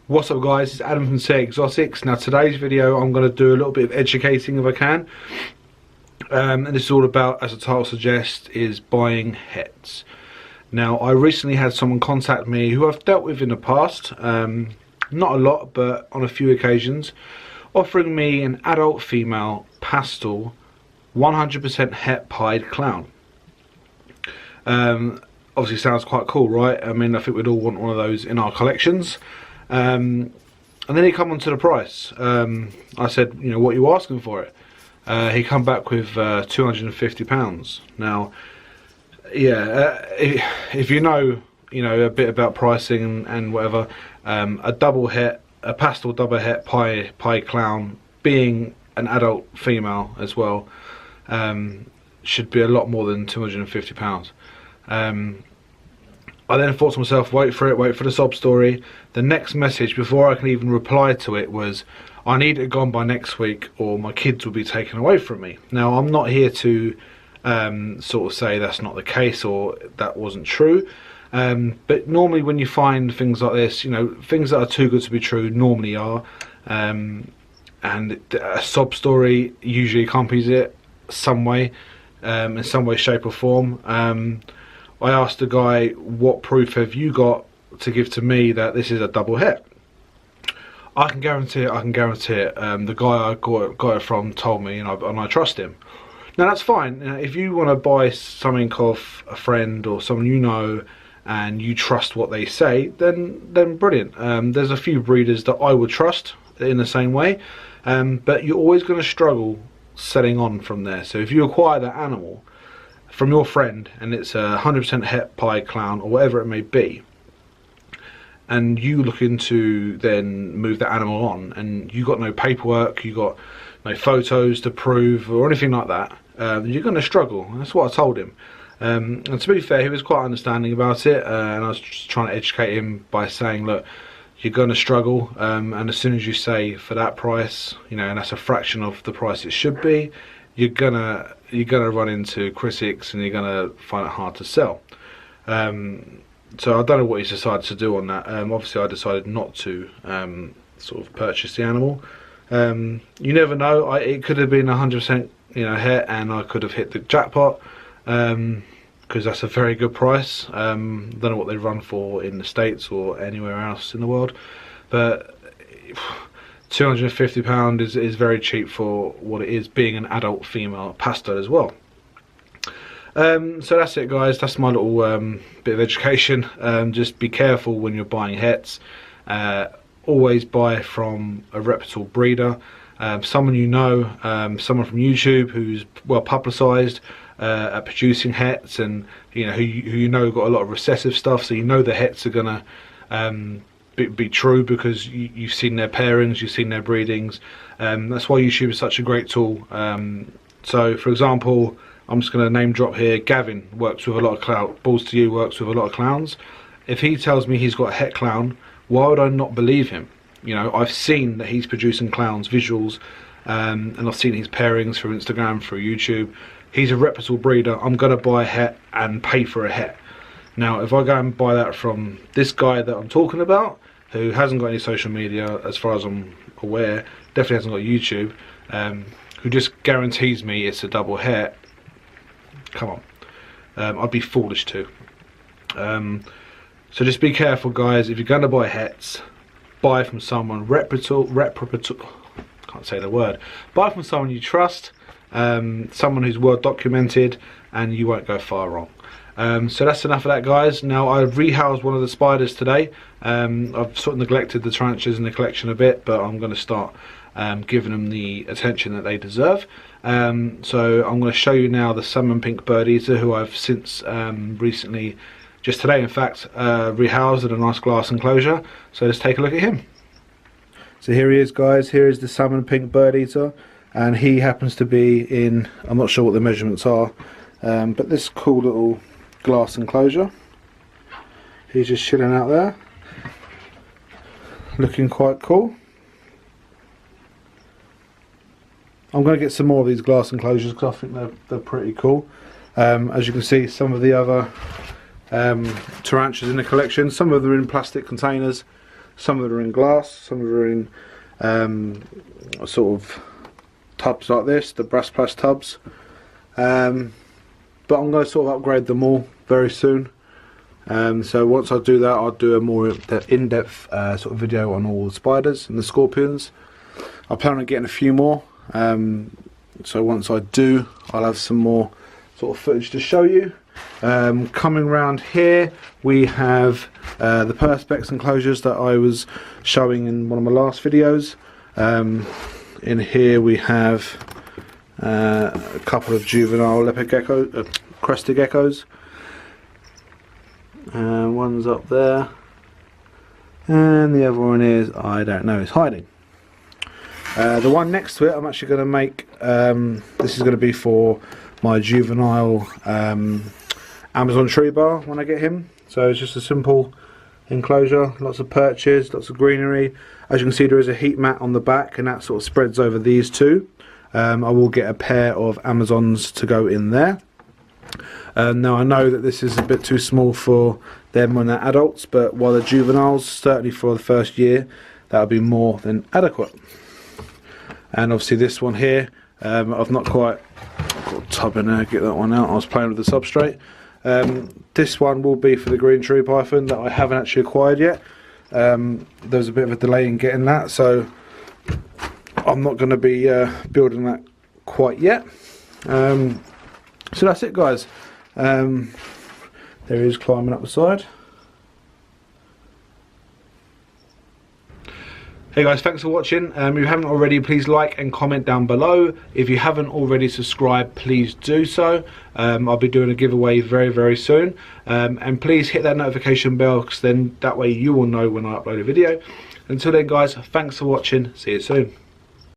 What's up guys, it's Adam from Say Exotics. Now today's video I'm going to do a little bit of educating if I can. And this is all about, as the title suggests, is buying HETs. Now I recently had someone contact me who I've dealt with in the past, not a lot but on a few occasions, offering me an adult female pastel 100% het pied clown. Obviously sounds quite cool, right? I mean, I think we'd all want one of those in our collections. And then he come on to the price. I said, you know, what are you asking for it? He come back with £250. Now, yeah, if you know a bit about pricing and whatever, a double het, a pastel double het pie clown, being an adult female as well, should be a lot more than £250. I then thought to myself, wait for the sob story. The next message, before I can even reply to it, was, I need it gone by next week or my kids will be taken away from me. Now, I'm not here to sort of say that's not the case or that wasn't true. But normally when you find things like this, you know, things that are too good to be true normally are. And a sob story usually accompanies it some way, in some way, shape or form. I asked the guy, what proof have you got to give to me that this is a double het? I can guarantee it, I can guarantee it. The guy I got it from told me, and I trust him. Now that's fine. If you want to buy something off a friend or someone you know and you trust what they say, then brilliant. There's a few breeders that I would trust in the same way, but you're always going to struggle selling on from there. So if you acquire that animal from your friend and it's a 100% het pie clown or whatever it may be, and you looking to then move that animal on and you got no paperwork, you got no photos to prove or anything like that, you're going to struggle. That's what I told him. And to be fair, he was quite understanding about it, and I was just trying to educate him by saying, look, you're going to struggle, and as soon as you say for that price, you know, and that's a fraction of the price it should be, you're gonna run into critics and you're gonna find it hard to sell. So I don't know what he's decided to do on that. Obviously I decided not to sort of purchase the animal. You never know, it could have been 100% het and I could have hit the jackpot, because that's a very good price. Don't know what they run for in the States or anywhere else in the world, but £250 is very cheap for what it is, being an adult female pastel as well. So that's it guys, that's my little bit of education. Just be careful when you're buying hets. Always buy from a reputable breeder, someone you know, someone from YouTube who's well publicised at producing hets, and who you know got a lot of recessive stuff, so you know the hets are gonna be true because you've seen their pairings, you've seen their breedings. That's why YouTube is such a great tool. So for example, I'm just going to name drop here, Gavin works with a lot of clown, Balls to You works with a lot of clowns. If he tells me he's got a het clown, why would I not believe him? You know, I've seen that he's producing clowns, visuals, and I've seen his pairings through Instagram, through YouTube. He's a reputable breeder. I'm going to buy a het and pay for a het. Now if I go and buy that from this guy that I'm talking about, who hasn't got any social media as far as I'm aware, definitely hasn't got YouTube, who just guarantees me it's a double het, come on, I'd be foolish to. So just be careful guys, if you're going to buy hets, buy from someone reputable, can't say the word, buy from someone you trust, someone who's well documented, and you won't go far wrong. So that's enough of that guys. Now I've rehoused one of the spiders today. I've sort of neglected the tarantulas in the collection a bit, but I'm going to start giving them the attention that they deserve. So I'm going to show you now the salmon pink bird eater, who I've since recently, just today in fact, rehoused in a nice glass enclosure. So let's take a look at him. So here he is guys, here is the salmon pink bird eater, and he happens to be in, I'm not sure what the measurements are, but this cool little glass enclosure. He's just chilling out there, looking quite cool. I'm going to get some more of these glass enclosures because I think they're pretty cool. As you can see, some of the other tarantulas in the collection, some of them are in plastic containers, Some of them are in glass, some of them are in sort of tubs like this, the brass plus tubs. But I'm going to sort of upgrade them all very soon. So once I do that, I'll do a more in-depth sort of video on all the spiders and the scorpions. I plan on getting a few more. So once I do, I'll have some more sort of footage to show you. Coming around here, we have the perspex enclosures that I was showing in one of my last videos. In here we have a couple of juvenile leopard gecko, crested geckos. One's up there, and the other one is, I don't know, it's hiding. The one next to it, I'm actually going to make, this is going to be for my juvenile Amazon tree bar when I get him. So it's just a simple enclosure, lots of perches, lots of greenery. As you can see, there is a heat mat on the back, and that sort of spreads over these two. I will get a pair of Amazons to go in there. Now I know that this is a bit too small for them when they're adults, but while they're juveniles, certainly for the first year, that'll be more than adequate. And obviously this one here, I've not quite got a tub in there, get that one out. I was playing with the substrate. This one will be for the green tree python that I haven't actually acquired yet. There's a bit of a delay in getting that, so I'm not going to be building that quite yet. So that's it, guys. There he is climbing up the side. Hey guys, thanks for watching. If you haven't already, please like and comment down below. If you haven't already subscribed, please do so. I'll be doing a giveaway very, very soon. And please hit that notification bell, because then that way you will know when I upload a video. Until then guys, thanks for watching. See you soon.